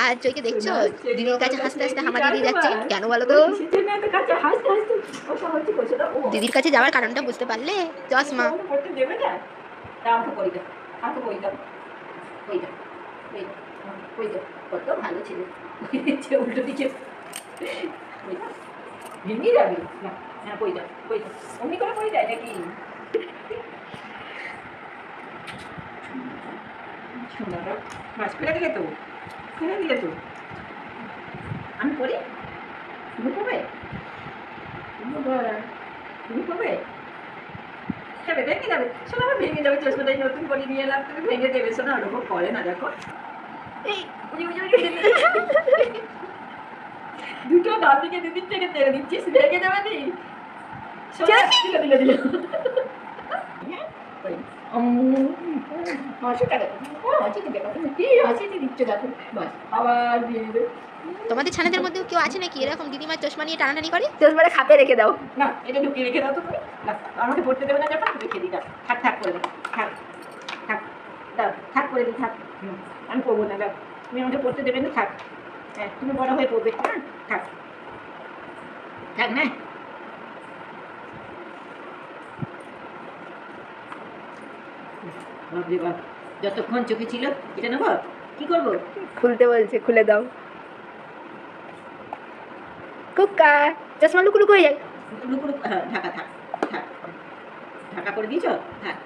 আর চোখে দেখছো দিদির কাছে হাসতে হাসতে হামাদি দিয়ে যাচ্ছে, কেন বলো তো? দিদির কাছে যাওয়ার কারণটা বুঝতে পারলে? চশমা। কত ভালো ছিল, উল্টো দিকে ভেঙে যাবে না। হ্যাঁ বই যাও, বই যাও, অমনি করে বই যায় নাকি? সোনাটা মাছ ফেলে দিলে তো, ফেলে দিলে তো। আমি পড়ি, তুমি পড়বে, তুমি পড়বে, যাবে ভেঙে যাবে শোনা, আমার ভেঙে যাবে। চশমাটাই নতুন করে নিয়ে এলাম, তুমি ভেঙে দেবে শোনা। ওরকম করে না, দেখো এই দুটো ডাল দিকে দিদির থেকে তেড়ে দিচ্ছিস, ভেঙে যাবে নি। তোমাদের ছানাদের মধ্যেও কেউ আছে নাকি এরকম দিদিমার চশমা নিয়ে টানাটানি করে? চশমাটা খাপে রেখে দাও না, এটা ঢুকিয়ে রেখে দাও তো তুমি। না আমাকে পড়তে দেবে না যখন রেখে দিই, থাক থাক করে দিই, থাক থাক দাও, থাক করে দিই, থাক। আমি পড়বো না, দাও, তুমি আমাকে পড়তে দেবে না, থাক। হ্যাঁ তুমি বড় হয়ে পড়বে, হ্যাঁ থাক থাক না। বাপরে বাপ, যতক্ষণ চোখে ছিল এটা নেবো, কি করবো? খুলতে বলছে, খুলে দাও। কুক্কা চশমা লুকু হয়ে যায়। হ্যাঁ ঢাকা থাক, থাক ঢাকা করে দিয়েছ, থাক।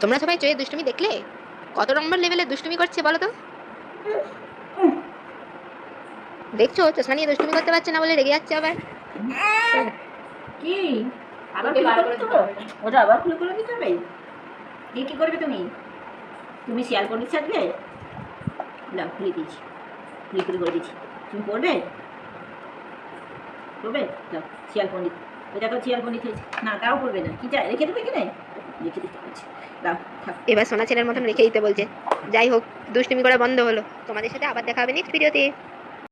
তোমরা সবাই চোখে দুষ্টুমি দেখলে? কত নম্বর লেভেলে দুষ্টুমি করছে বলো তো? দেখছো চশমা নিয়ে দুষ্টুমি করতে পারছে না বলে রেগে যাচ্ছে আবার। কি আবার ওটা আবার খুলে খুলে দিতে হবে? কি করবে তুমি? তুমি শিয়াল পণ্ডিত থাকবে? দাও খুলে দিয়েছি, খুলে খুলে করে দিয়েছি। তুমি পড়বে, পড়বে? দাও শিয়াল পণ্ডিত, ওই দেখো শিয়াল পণ্ডিত হয়েছে না, তাও পড়বে না। কি চাই, রেখে দেবে কিনে? রেখে দিতে বলছে, দাও থাক। এবার সোনা ছেলের মতন রেখে দিতে বলছে। যাই হোক, দুষ্টুমি করা বন্ধ হলো। তোমাদের সাথে আবার দেখা হবে নেক্সট ভিডিওতে।